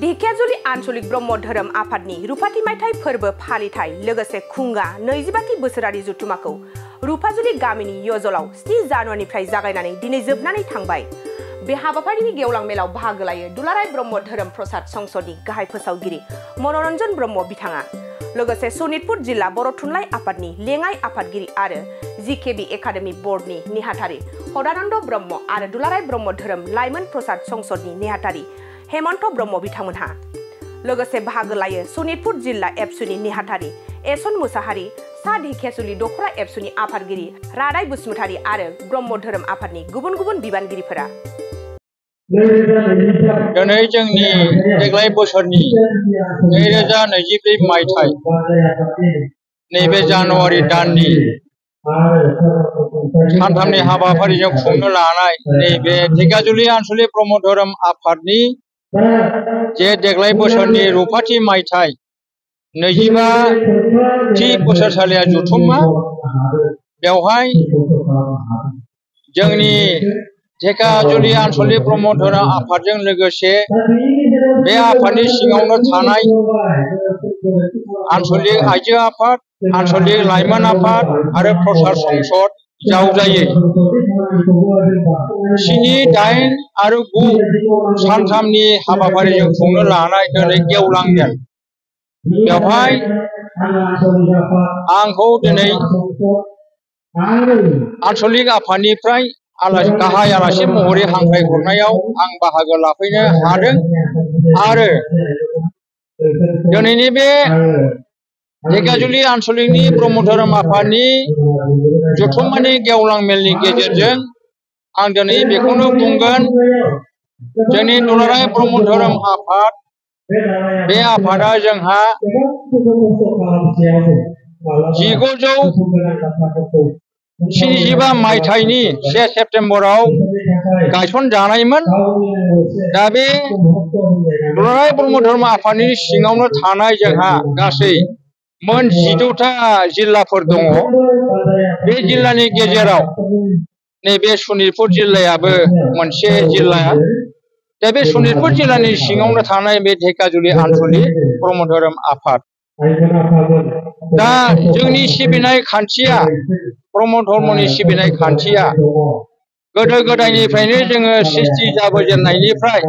ढेकियाजुलि आनचलिक ब्रह्म धोरोम आफादनि रुफाथि मायथाइ फोरबो फालिथाय लोगोसे खुंगा 25थि बोसोरारि जथुमाखौ रुफाजुलि गामिनि यजलाव 7 जानुवारिनिफ्राय जागायनानै दिनै जोबनानै थांबाय। बे हाबाफारिनि गेवलां मेलाव बाहागो लायो दुलाराय ब्रह्म धोरोम प्रसाद संसदनि गाहाय फोसावगिरि मनरन्जन ब्रह्म बिथाङा। लोगोसे सनितपुर जिल्ला बर' थुनलाइ आफादनि लेङाइ आफादगिरि आरो जिकेबि एकाडेमि बोर्डनि नेहाथारि सदानन्द ब्रह्म आरो दुलाराय ब्रह्म धोरोम लाइमोन प्रसाद संसदनि नेहाथारि हेमन्त ब्रह्म बिथांमोनहा। लोगोसे बाहागो लायो सनितपुर जिल्ला एबसुनि नेहाथारि एसन मुसाहारि, सा ढेकियाजुलि दखरा एबसुनि आफादगिरि रादाय बसुमतारी आरो ब्रह्म धोरोम आफादनि गुबुन गुबुन बिबानगिरिफोरा। दिनै जोंनि देग्लाय बोसोरनि 2024 मायथाइ नैबे जानुवारि दाननि सानथामनि हाबाफारिजों खुंनो लानाय नैबे ढेकियाजुलि आनचलिक ब्रह्म धोरोम आफादनि जे देग्लाय बोसोरनि रुफाथि मायथाइ 25थि बोसोरसालिया जथुम्मा, बेवहाय जोंनि ढेकियाजुलि आनचलिक ब्रह्म धोरोम आफादजों लोगोसे बे आफादनि सिङावनो थानाय आनचलिक आइजो आफाद, आनचलिक लाइमोन आफाद आरो प्रसाद संसद जावजायै 7, 8 आरो 9 सानथामनि हाबाफारिजों खुंनो लानाय दिनै गेवलां मेल। बेवहाय आंखौ दिनै आनचलिक आफादनिफ्राय गाहाय आलासि महरै हांख्रायहरनायाव आं बाहागो लाफैनो हादों आरो दिनैनि बे ढेकियाजुलि आनचलिकनि ब्रह्म धोरोम आफादनि जथुम्मानि गेवलां मेलनि गेजेरजों आं दिनै बेखौनो बुंगोन, जोंनि दुलाराय ब्रह्म धोरोम आफाद बे आफादा जोंहा 1975 मायथाइनि 1 सेप्तेम्बराव गायसनजानायमोन। दा बे दुलाराय ब्रह्म धोरोम आफादनि सिङावनो थानाय जोंहा गासै मोन 12था जिल्लाफोर दङ। बे जिल्लानि गेजेराव नैबे सनितपुर जिल्लायाबो मोनसे जिल्ला। दा बे सनितपुर जिल्लानि सिङावनो थानाय बे ढेकियाजुलि आनचलिक ब्रह्म धोरोम आफाद। दा जोंनि सिबिनाय खान्थिया, ब्रह्म धर्मनि सिबिनाय खान्थिया गोदो गोदायनिफ्रायनो जोङो सृष्टि जाबोजेननायनिफ्राय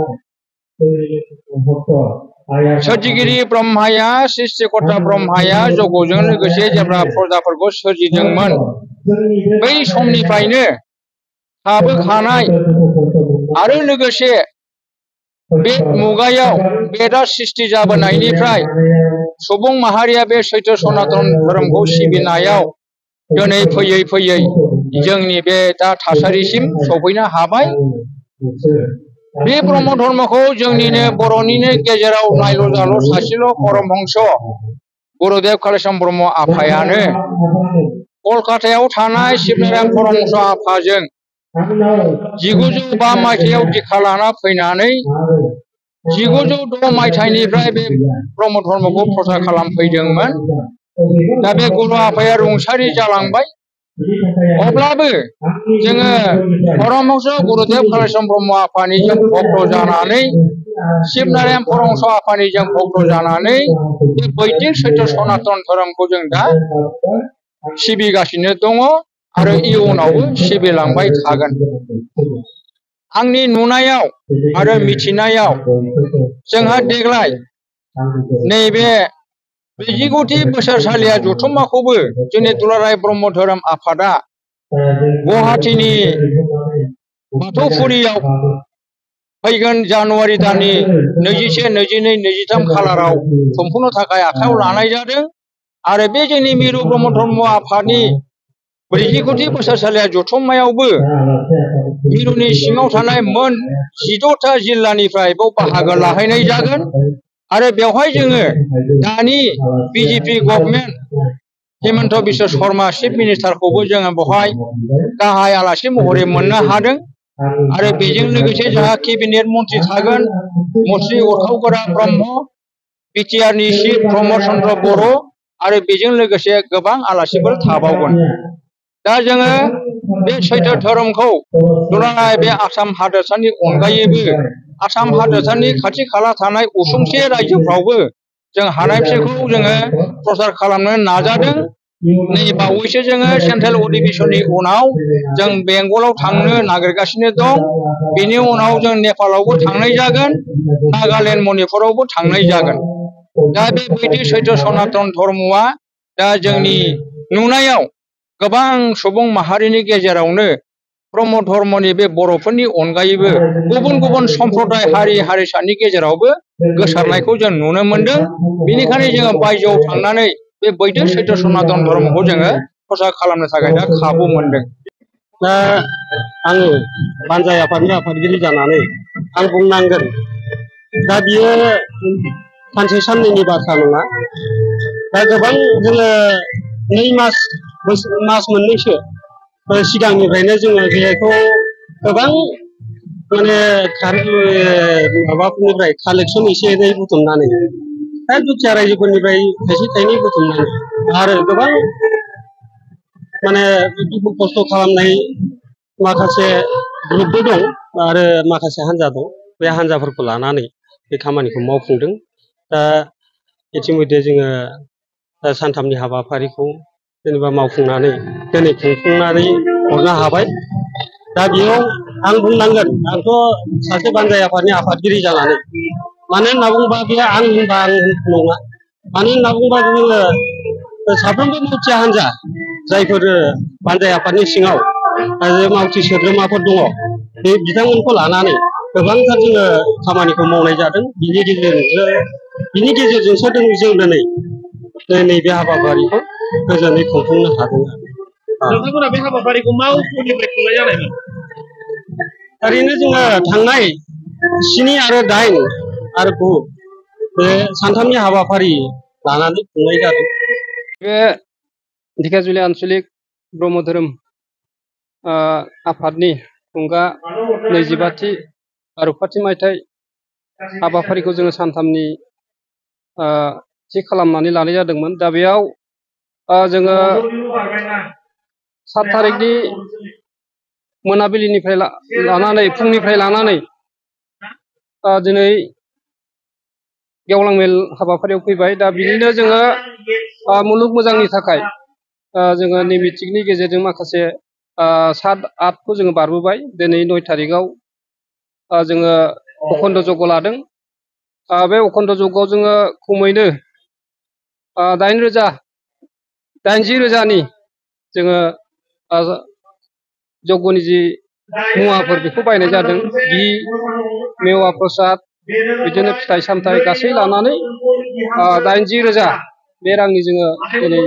सोरजिगिरि ब्रह्माया, सृष्टिकर्ता ब्रह्माया जगजों लोगोसे जेब्ला प्रजाफोरखौ सोरजिदोंमोन, बै समनिफ्रायनो थाबोखानाय आरो लोगोसे बे मुगायाव बेदा सृष्टि जाबोनायनिफ्राय सुबुं माहारिया बे सैथो सनातन धोरोमखौ सिबिनायाव दिनै फैयै फैयै जोंनि बे दा थासारिसिम सफैनो हाबाय। बे ब्रह्म धर्मखौ जोंनिनो बर'निनो गेजेराव नायल' जाल' सासेल' परमहंस गुरुदेव कालिचरण ब्रह्म आफायानो कलकातायाव थानाय शिबनारायण परमहंस आफाजों 1905 मायथाइयाव दीक्षा लाना फैनानै 1906 मायथाइनिफ्राय बे ब्रह्म धर्मखौ प्रसार खालामफैदोंमोन। दा बे गुरु आफाया रुंसारि जालांबाय। अब्लाबो जोङो परमहंस गुरुदेव कालिचरण ब्रह्म आफानिजों भक्त जानानै, शिबनारायण परमहंस आफानिजों भक्त जानानै बे बैदिक सैथो सनातन धोरोमखौ जों दा सिबिगासिनो दङ आरो इयुनावबो सिबिलांबाय थागोन। आंनि नुनायाव आरो मिथिनायाव जोंहा देग्लाय नैबे 29थि बोसोरसालिया जथुम्माखौबो जोंनि दुलाराय ब्रह्म धोरोम आफादा गुवाहाटीनि बाथौफुरियाव फैगोन जानुवारि दाननि 21, 22, 23 खालाराव खुंफुंनो थाखाय आखायाव लानाय जादों। आरो बे जोंनि मिरु ब्रह्म धर्म आफादनि 29थि बोसोरसालिया जथुम्मायावबो मिरुनि सिङाव थानाय मोन 16था जिल्लानिफ्राय बेयाव बाहागो लाहैनाय जागोन। आरो बेवहाय जोङो दानि BJP government Himanta Biswa Sarma chief मिनिस्टारखौबो जोङो बेवहाय गाहाय आलासि महरै मोननो हादों। आरो बेजों लोगोसे जोंहा केबिनेट मन्त्रि थागोन, मन्त्रि उरखावगोरा ब्रह्म, बिटिआरनि चिफ प्रमद चन्द्र बर' आरो बेजों लोगोसे गोबां आलासिफोर थाबावगोन। दा जोङो बे सैथो धोरोमखौ दुलाराय बे आसाम हादोरसानि अनगायैबो आसाम हादोरसानि खाथि खाला थानाय उसुंसे रायजोफ्रावबो जों हानायखौ जोङो प्रसार खालामनो नाजादों। नै बावैसो जोङो सेन्ट्रेल अधिवेशननि उनाव जों बेंगलाव थांनो नागिरगासिनो दं। बेनि उनाव जों नेपालावबो थांनाय जागोन, नागालेण्ड मणिपुरावबो थांनाय जागोन। दा बे बैदि सैथो सनातन धर्मआ दा जोंनि नुनायाव गोबां सुबुं माहारिनि गेजेरावनो ब्रह्म धर्मनि बे बर'फोरनि अनगायैबो गुबुन गुबुन सम्प्रदाय हारि हारिसानि गेजेरावबो गोसारनायखौ जों नुनो मोनदों। बेनिखायनो जोङो बायजोआव थांनानै बे बैदि सैथो सनातन धर्मखौ जोङो प्रसार खालामनो थाखाय दा खाबु मोनदों। दा आङो बानजाय आफादनि आफादगिरि जानानै आं बुंनांगोन, दा बियो सानसे साननैनि बाथ्रा नङा। दा गोबां जोङो 2 मास मोननैसो सिगांनिफ्रायनो जोङो बेखौ गोबां माने माबाफोरनिफ्राय कालेक्सन एसे एनै बुथुमनानै दुखिया रायजोफोरनिफ्राय थाइसे थाइनै बुथुमनानै आरो गोबां माने दुखु खस्थ' खालामनाय माखासे ग्रुपबो दं आरो माखासे हान्जा दं। बे हान्जाफोरखौ लानानै बे खामानिखौ मावफुंदों। दा इतिमध्य जोङो सानथामनि हाबाफारिखौ जेनेबा मावफुंनानै दिनै खुंफुंनानै हरनो हाबाय। दा बेयाव आं बुंनांगोन, आंथ' सासे बानजाय आफादनि आफादगिरि जानानै, मानो होनना बुङोबा बे आं होनबा आं नङा। मानो होनना बुङोबा जोङो साफ्रोमबो मावथिया हान्जा जायफोर बानजाय आफादनि सिङाव मावथि सोद्रोमाफोर दङ, बे बिथांमोनखौ लानानै गोबांथार जोङो खामानिखौ मावनाय जादों। बिनि गेजेरजोंसो जों दिनै नैबे हाबाफारिखौ गोजोनै खुंफुंनो हादों। नोंथांमोना बे हाबाफारिखौ मा अक्ट'निफ्राय खुंनाय जानायमोन? ओरैनो जोङो थांनाय 7 आरो 8 आरो 9 बे सानथामनि हाबाफारि लानानै खुंनाय जादों। बे ढेकियाजुलि आन्चलिक ब्रह्म धोरोम आफादनि खुंगा 25थि रुफाथि मायथाइ हाबाफारिखौ जोङो सानथामनि थि खालामनानै लानाय जादोंमोन। दा बेयाव जोङो 7 थारिखनि मोनाबिलिनिफ्राय लानानै फुंनिफ्राय लानानै दिनै गेवलां मेल हाबाफारियाव फैबाय। दा बिनिनो जोङो मुलुग मोजांनि थाखाय जोङो नैमित्तिकनि गेजेरजों माखासे 7-8खौ जोङो बारबोबाय। दिनै 9 थारिखआव जोङो अखन्द जग्य लादों। बे अखन्द जग्यआव जोङो खमैनो 80,000नि जोङो जग्यनि जि मुवाफोर बेखौ बायनाय जादों। घि, मेवा प्रसाद, बिदिनो फिथाइ सामथाइ गासै लानानै 80,000 बे रांनि जोङो दिनै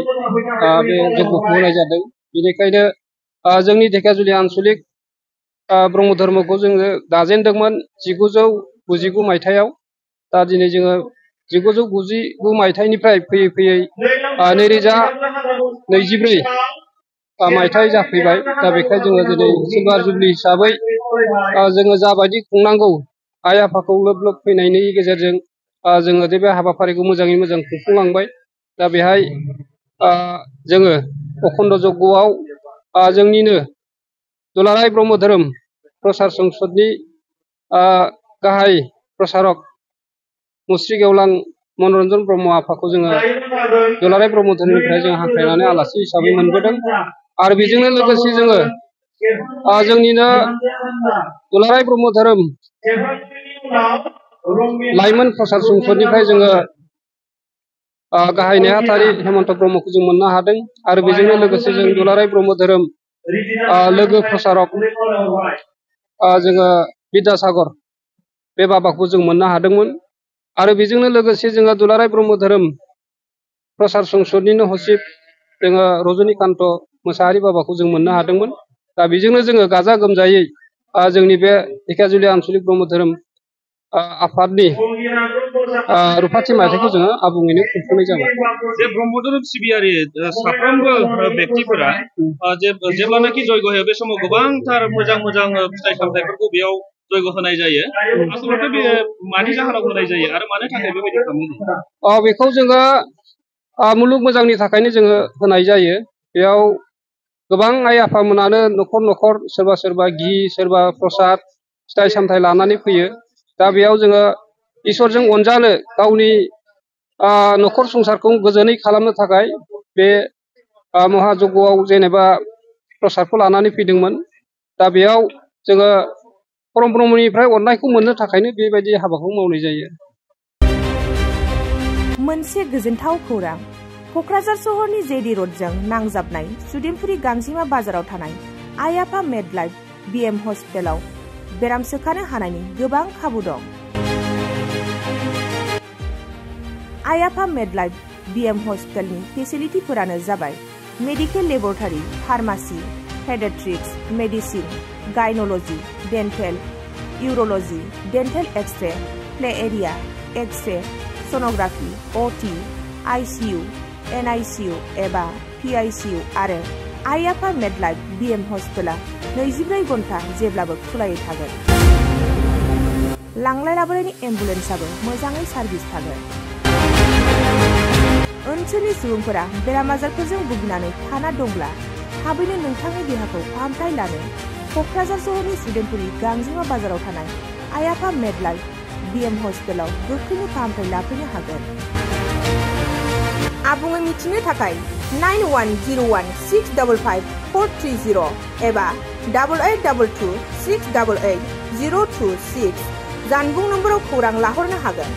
बे जग्यखौ होनाय जादों। बेनिखायनो जोंनि ढेकियाजुलि आन्चलिक ब्रह्म धर्मखौ जोङो दाजेनदोंमोन 1999 मायथाइयाव। दा दिनै जोङो 1999 मायथाइनिफ्राय फैयै फैयै 2024 मायथाइ जाफैबाय। दा बेखायनो जोङो दिनै सिलभार जुबलि हिसाबै जोङो जाबायदि खुंनांगौ आइ आफाखौ लोब लोब फैनायनि गेजेरजों जोङो बे हाबाफारिखौ मोजाङै मोजां खुंफुंलांबाय। दा बेहाय जोङो अखन्द जग्यआव जोंनिनो दुलाराय ब्रह्म धोरोम प्रसार संसदनि गाहाय प्रसारक मुस्रि गेवलां मनरन्जन ब्रह्म आफाखौ जोङो दुलाराय ब्रह्म धोरोमनिफ्राय जों हांख्रायनानै आलासि हिसाबै मोनबोदों। आरो बेजोंनो लोगोसे जोङो जोंनिनो दुलाराय ब्रह्म धोरोम लाइमोन प्रसार संसदनिफ्राय जोङो गाहाय नेहाथारि हेमन्त ब्रह्मखौ जों मोननो हादों। आरो बेजोंनो लोगोसे जों दुलाराय ब्रह्म धोरोम लोगो प्रसारक जोङो बिद्यासागर बे बाबाखौ जों मोननो हादोंमोन। आरो बेजोंनो लोगोसे जोङो दुलाराय ब्रह्म धोरोम प्रसार संसदनिनो हसिब जोङो रजनिकान्त मोसाहारि बाबाखौ जों मोननो हादोंमोन। दा बेजोंनो जोङो गाजा गोमजायै जोंनि बे ढेकियाजुलि आन्चलिक ब्रह्म धोरोम आफादनि रुफाथि मायथाइखौ जोङो आबुङैनो खुंफुंनाय जाबाय। जे ब्रह्म धोरोम सिबियारि साफ्रोमबो व्यक्तिफोरा जेब्लानाखि जयग होयो बे समाव गोबांथार मोजां मोजां फिथाइ सामथाइफोरखौ बेयाव जयग होनाय जायो। आसलथे बे मानि जाहोनाव होनाय जायो आरो मानि थाखाय बेबायदि खालामो? बेखौ जोङो मुलुग मोजांनि थाखायनो जोङो होनाय जायो। बेयाव गोबां आइ आफामोनानो न'खर न'खर सोरबा सोरबा घि सोरबा प्रसाद फिथाइ सामथाइ लानानै फैयो। दा बेयाव जोङो इसोरजों अनजानो गावनि न'खर संसारखौ गोजोनै खालामनो थाखाय बे महायज्ञआव जेनेबा प्रसादखौ लानानै फैदोंमोन। दा बेयाव जोङो परम ब्रह्मनिफ्राय अननायखौ मोननो थाखायनो बेबायदि हाबाखौ मावनाय जायो। मोनसे गोजोनथाव खौरां, क'क्राझार सहरनि जेडि र'डजों नांजाबनाय सुदेमपुरि गांजिमा बाजाराव थानाय आइ आफा मेडलाइफ BM हस्पिटालाव बेराम सोखानो हानायनि गोबां खाबु दं। आइ आफा मेडलाइफ BM हस्पिटालनि फेसिलिटिफोरानो जाबाय medical laboratory, pharmacy, paediatrics, medicine, gynaecology, dental, urology, dental x ray, play area, x ray, sonography, OT, ICU, NICU एबा PICU आरो आइ आफा मेडलाइफ BM हस्पिटाला 24 घन्टा जेब्लाबो खुलायै थागोन। लांलाय लाबोलायनि एम्बुलेन्सआबो मोजाङै सार्भिस थागोन। ओनसोलनि सुबुंफोरा बेराम आजारफोरजों भुगिनानै थाना दंब्ला थाबैनो नोंथांनि देहाखौ फाहामथाय लानो क'क्राझार सहरनि सुदेमपुरि गांजिमा बाजाराव थानाय आइ आफा मेडलाइफ BM हस्पिटालाव गोख्रैनो फाहामथाय लाफैनो हागोन। आबुङै मिथिनो थाखाय 9101655430 एबा 8822 688 026 जानबुं नम्बराव खौरां लाहरनो हागोन।